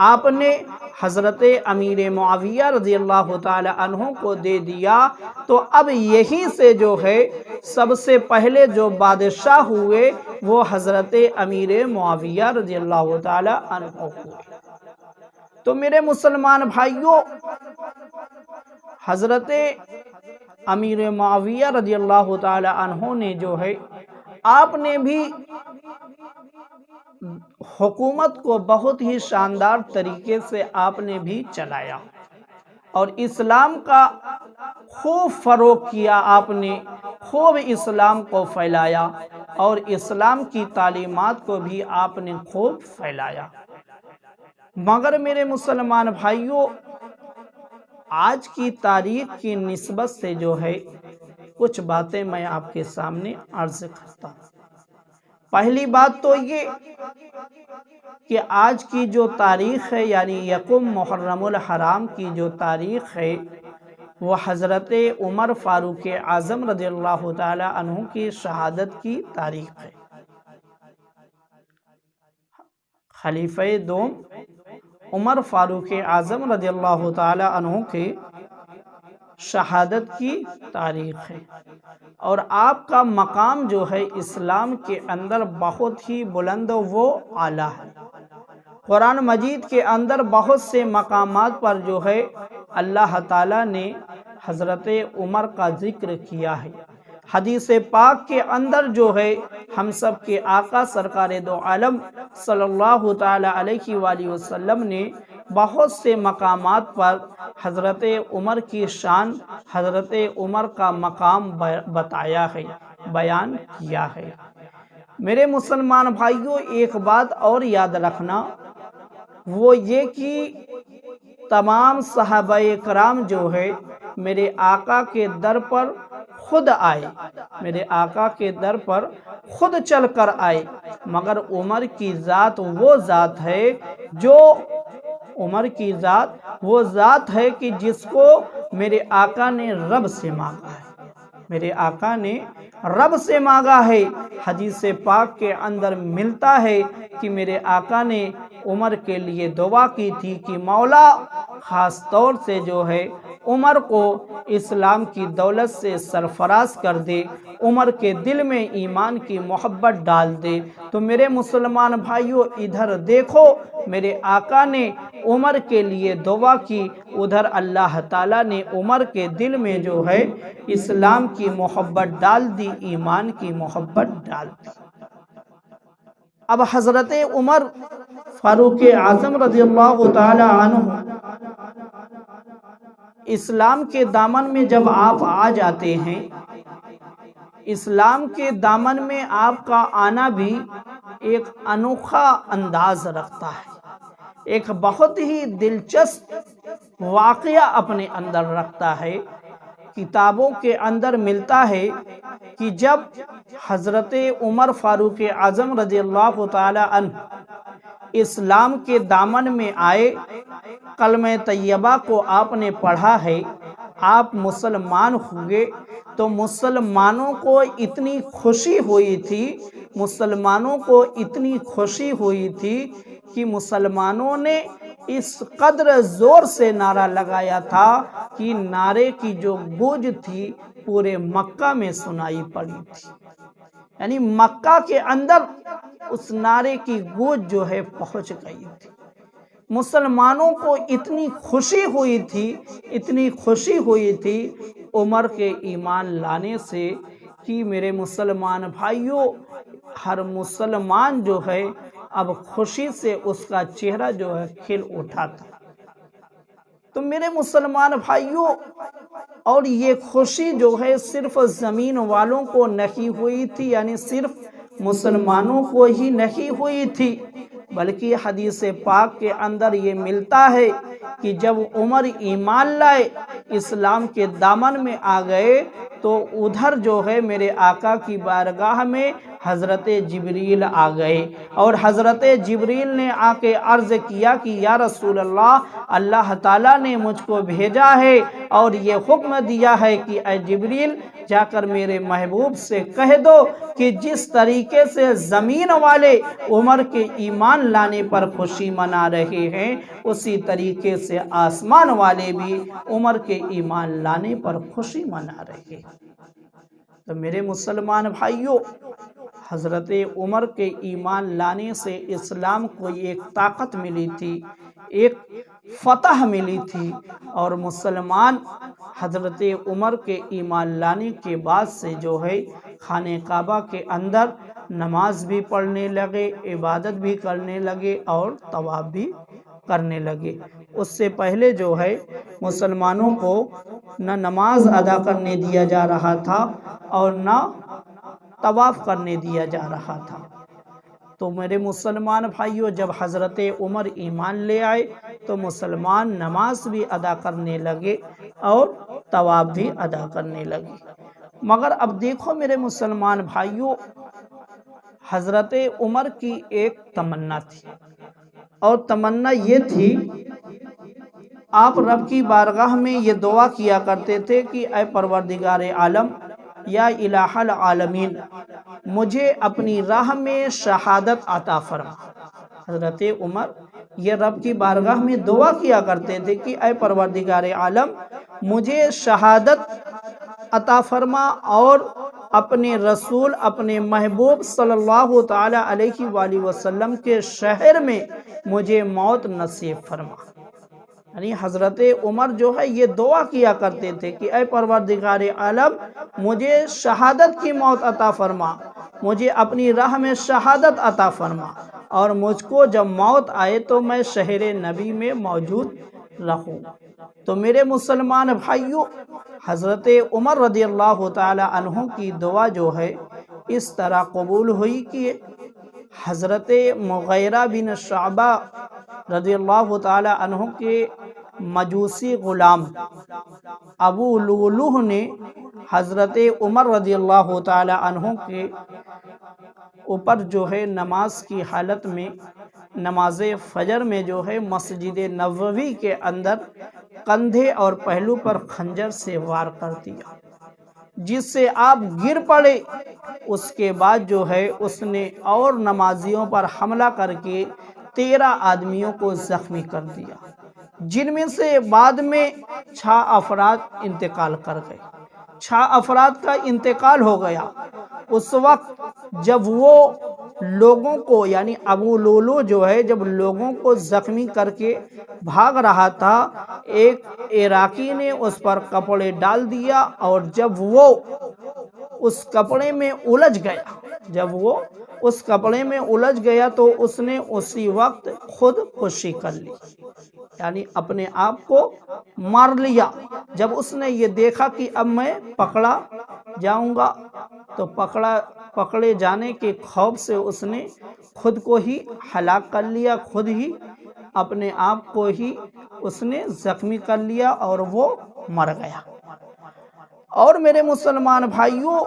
آپ نے حضرت امیر معاویہ رضی اللہ تعالی عنہ کو دے دیا، تو اب یہی سے جو ہے سب سے پہلے جو بادشاہ ہوئے وہ حضرت امیر معاویہ رضی اللہ تعالی عنہ ہوئے۔ تو میرے مسلمان بھائیوں، حضرت امیر معاویہ رضی اللہ تعالی عنہ نے جو ہے آپ نے بھی حکومت کو بہت ہی شاندار طریقے سے آپ نے بھی چلایا، اور اسلام کا خوب فروغ کیا۔ آپ نے خوب اسلام کو پھیلایا، اور اسلام کی تعلیمات کو بھی آپ نے خوب پھیلایا۔ مگر میرے مسلمان بھائیوں، آج کی تاریخ کی نسبت سے جو ہے کچھ باتیں میں آپ کے سامنے عرض کرتا ہوں۔ پہلی بات تو یہ کہ آج کی جو تاریخ ہے، یعنی یکم محرم الحرام کی جو تاریخ ہے، وہ حضرت عمر فاروق اعظم رضی اللہ تعالی عنہ کی شہادت کی تاریخ ہے۔ خلیفہ دوم عمر فاروق اعظم رضی اللہ تعالی عنہ کے شہادت کی تاریخ ہے، اور آپ کا مقام جو ہے اسلام کے اندر بہت ہی بلند و اعلیٰ ہے۔ قرآن مجید کے اندر بہت سے مقامات پر جو ہے اللہ تعالیٰ نے حضرت عمر کا ذکر کیا ہے۔ حدیث پاک کے اندر جو ہے ہم سب کے آقا سرکار دو عالم صلی اللہ تعالیٰ علیہ وآلہ وسلم نے بہت سے مقامات پر حضرت عمر کی شان، حضرت عمر کا مقام بتایا ہے، بیان کیا ہے۔ میرے مسلمان بھائیوں، ایک بات اور یاد رکھنا، وہ یہ کہ تمام صحابہ کرام جو ہے میرے آقا کے در پر خود آئے، میرے آقا کے در پر خود چل کر آئے، مگر عمر کی ذات وہ ذات ہے جو عمر کی ذات وہ ذات ہے کہ جس کو میرے آقا نے رب سے مانگا ہے، میرے آقا نے رب سے مانگا ہے۔ حدیث پاک کے اندر ملتا ہے کہ میرے آقا نے عمر کے لیے دعا کی تھی کہ مولا خاص طور سے جو ہے عمر کو اسلام کی دولت سے سرفراز کر دے، عمر کے دل میں ایمان کی محبت ڈال دے۔ تو میرے مسلمان بھائیوں ادھر دیکھو، میرے آقا نے عمر کے لیے دعا کی، ادھر اللہ تعالیٰ نے عمر کے دل میں جو ہے اسلام کی محبت ڈال دی، ایمان کی محبت ڈال دی۔ اب حضرت عمر فاروق اعظم رضی اللہ تعالی عنہ اسلام کے دامن میں جب آپ آ جاتے ہیں، اسلام کے دامن میں آپ کا آنا بھی ایک انوکھا انداز رکھتا ہے، ایک بہت ہی دلچسپ واقعہ اپنے اندر رکھتا ہے۔ کتابوں کے اندر ملتا ہے کہ جب حضرت عمر فاروق اعظم رضی اللہ تعالی عنہ اسلام کے دامن میں آئے، کلمہ طیبہ کو آپ نے پڑھا ہے، آپ مسلمان ہوئے، تو مسلمانوں کو اتنی خوشی ہوئی تھی، مسلمانوں کو اتنی خوشی ہوئی تھی کہ مسلمانوں نے اس قدر زور سے نعرہ لگایا تھا کہ نعرے کی جو گونج تھی پورے مکہ میں سنائی پڑی تھی، یعنی مکہ کے اندر اس نعرے کی گونج جو ہے پہنچ گئی تھی۔ مسلمانوں کو اتنی خوشی ہوئی تھی، اتنی خوشی ہوئی تھی عمر کے ایمان لانے سے کہ میرے مسلمان بھائیوں، ہر مسلمان جو ہے اب خوشی سے اس کا چہرہ جو ہے کھل اٹھا تھا۔ تو میرے مسلمان بھائیوں، اور یہ خوشی جو ہے صرف زمین والوں کو نہیں ہوئی تھی، یعنی صرف مسلمانوں کو ہی نہیں ہوئی تھی، بلکہ حدیث پاک کے اندر یہ ملتا ہے کہ جب عمر ایمان لائے، اسلام کے دامن میں آ گئے، تو ادھر جو ہے میرے آقا کی بارگاہ میں حضرت جبریل آ گئے، اور حضرت جبریل نے آ کے عرض کیا کہ یا رسول اللہ، اللہ تعالیٰ نے مجھ کو بھیجا ہے اور یہ حکم دیا ہے کہ اے جبریل جا کر میرے محبوب سے کہہ دو کہ جس طریقے سے زمین والے عمر کے ایمان لانے پر خوشی منا رہے ہیں، اسی طریقے سے آسمان والے بھی عمر کے ایمان لانے پر خوشی منا رہے ہیں۔ تو میرے مسلمان بھائیوں، حضرت عمر کے ایمان لانے سے اسلام کو ایک طاقت ملی تھی، ایک فتح ملی تھی، اور مسلمان حضرت عمر کے ایمان لانے کے بعد سے جو ہے خانہ کعبہ کے اندر نماز بھی پڑھنے لگے، عبادت بھی کرنے لگے اور طواف بھی کرنے لگے۔ اس سے پہلے جو ہے مسلمانوں کو نہ نماز ادا کرنے دیا جا رہا تھا اور نہ طواف کرنے دیا جا رہا تھا۔ تو میرے مسلمان بھائیوں، جب حضرت عمر ایمان لے آئے تو مسلمان نماز بھی ادا کرنے لگے اور طواف بھی ادا کرنے لگے۔ مگر اب دیکھو میرے مسلمان بھائیوں، حضرت عمر کی ایک تمنا تھی، اور تمنا یہ تھی، آپ رب کی بارگاہ میں یہ دعا کیا کرتے تھے کہ اے پروردگار عالم، یا الہ العالمین، مجھے اپنی راہ میں شہادت عطا فرما۔ حضرت عمر یہ رب کی بارگاہ میں دعا کیا کرتے تھے کہ اے پروردگار عالم، مجھے شہادت عطا فرما اور اپنے رسول اپنے محبوب صلی اللہ تعالی علیہ وآلہ وسلم کے شہر میں مجھے موت نصیب فرما۔ یعنی حضرت عمر جو ہے یہ دعا کیا کرتے تھے کہ اے پروردگار عالم مجھے شہادت کی موت عطا فرما، مجھے اپنی راہ میں شہادت عطا فرما، اور مجھ کو جب موت آئے تو میں شہر نبی میں موجود رہوں۔ تو میرے مسلمان بھائیوں، حضرت عمر رضی اللہ تعالی عنہ کی دعا جو ہے اس طرح قبول ہوئی کہ حضرت مغیرہ بن شعبہ رضی اللہ تعالی عنہ کے مجوسی غلام ابو لؤلؤ نے حضرت عمر رضی اللہ تعالی عنہ کے اوپر جو ہے نماز کی حالت میں نماز فجر میں جو ہے مسجد نبوی کے اندر کندھے اور پہلو پر خنجر سے وار کر دیا، جس سے آپ گر پڑے۔ اس کے بعد جو ہے اس نے اور نمازیوں پر حملہ کر کے 13 آدمیوں کو زخمی کر دیا، جن میں سے بعد میں 6 افراد انتقال کر گئے۔ 6 افراد کا انتقال ہو گیا۔ اس وقت جب وہ لوگوں کو یعنی ابو لؤلؤ جو ہے جب لوگوں کو زخمی کر کے بھاگ رہا تھا، ایک عراقی نے اس پر کپڑے ڈال دیا، اور جب وہ اس کپڑے میں الجھ گیا تو اس نے اسی وقت خود کشی کر لی، یعنی اپنے آپ کو مار لیا۔ جب اس نے یہ دیکھا کہ اب میں پکڑا جاؤں گا تو پکڑے جانے کے خوف سے اس نے خود کو ہی ہلاک کر لیا، خود ہی اپنے آپ کو ہی اس نے زخمی کر لیا اور وہ مر گیا۔ اور میرے مسلمان بھائیوں،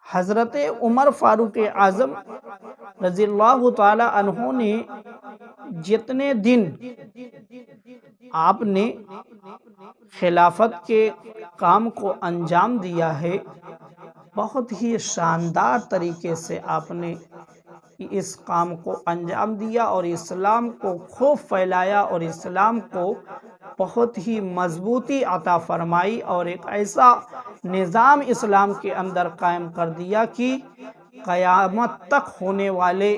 حضرت عمر فاروق اعظم رضی اللہ تعالی عنہ نے جتنے دن آپ نے خلافت کے کام کو انجام دیا ہے، بہت ہی شاندار طریقے سے آپ نے اس کام کو انجام دیا اور اسلام کو خوب پھیلایا اور اسلام کو بہت ہی مضبوطی عطا فرمائی، اور ایک ایسا نظام اسلام کے اندر قائم کر دیا کہ قیامت تک ہونے والے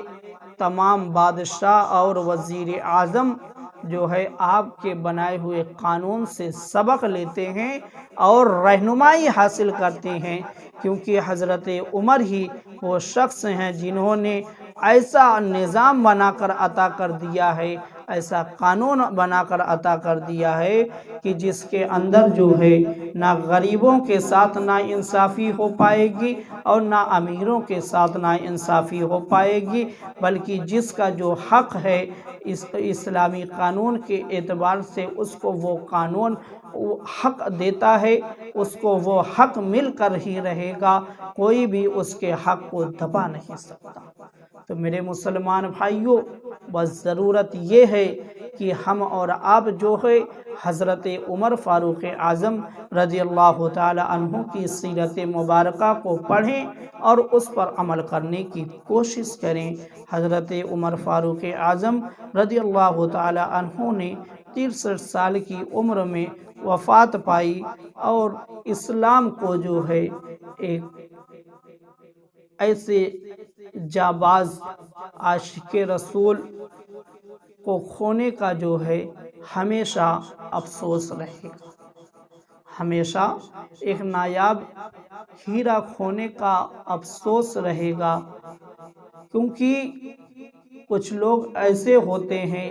تمام بادشاہ اور وزیر اعظم جو ہے آپ کے بنائے ہوئے قانون سے سبق لیتے ہیں اور رہنمائی حاصل کرتے ہیں، کیونکہ حضرت عمر ہی وہ شخص ہیں جنہوں نے ایسا نظام بنا کر عطا کر دیا ہے، ایسا قانون بنا کر عطا کر دیا ہے کہ جس کے اندر جو ہے نہ غریبوں کے ساتھ نا انصافی ہو پائے گی اور نہ امیروں کے ساتھ نا انصافی ہو پائے گی، بلکہ جس کا جو حق ہے اس اسلامی قانون کے اعتبار سے اس کو وہ قانون حق دیتا ہے، اس کو وہ حق مل کر ہی رہے گا، کوئی بھی اس کے حق کو دبا نہیں سکتا۔ تو میرے مسلمان بھائیوں، بس ضرورت یہ ہے کہ ہم اور آپ جو ہے حضرت عمر فاروق اعظم رضی اللہ تعالی عنہ کی سیرت مبارکہ کو پڑھیں اور اس پر عمل کرنے کی کوشش کریں۔ حضرت عمر فاروق اعظم رضی اللہ تعالی عنہ نے 63 سال کی عمر میں وفات پائی، اور اسلام کو جو ہے ایک ایسے جانباز عاشق رسول کو کھونے کا جو ہے ہمیشہ افسوس رہے گا، ہمیشہ ایک نایاب ہیرا کھونے کا افسوس رہے گا، کیونکہ کچھ لوگ ایسے ہوتے ہیں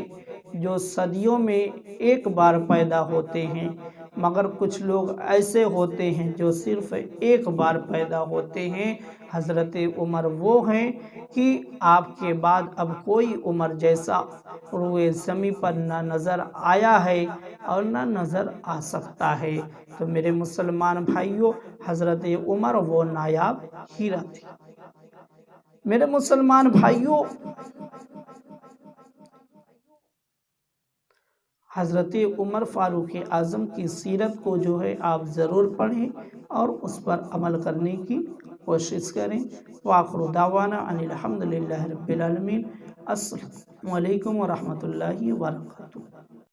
جو صدیوں میں ایک بار پیدا ہوتے ہیں، مگر کچھ لوگ ایسے ہوتے ہیں جو صرف ایک بار پیدا ہوتے ہیں۔ حضرت عمر وہ ہیں کہ آپ کے بعد اب کوئی عمر جیسا روئے زمین پر نہ نظر آیا ہے اور نہ نظر آ سکتا ہے۔ تو میرے مسلمان بھائیوں، حضرت عمر وہ نایاب ہیرا تھے۔ میرے مسلمان بھائیوں، حضرت عمر فاروق اعظم کی سیرت کو جو ہے آپ ضرور پڑھیں اور اس پر عمل کرنے کی کوشش کریں۔ وآخر دعوانا ان الحمدللہ رب العالمین۔ السلام علیکم ورحمۃ اللہ وبرکاتہ۔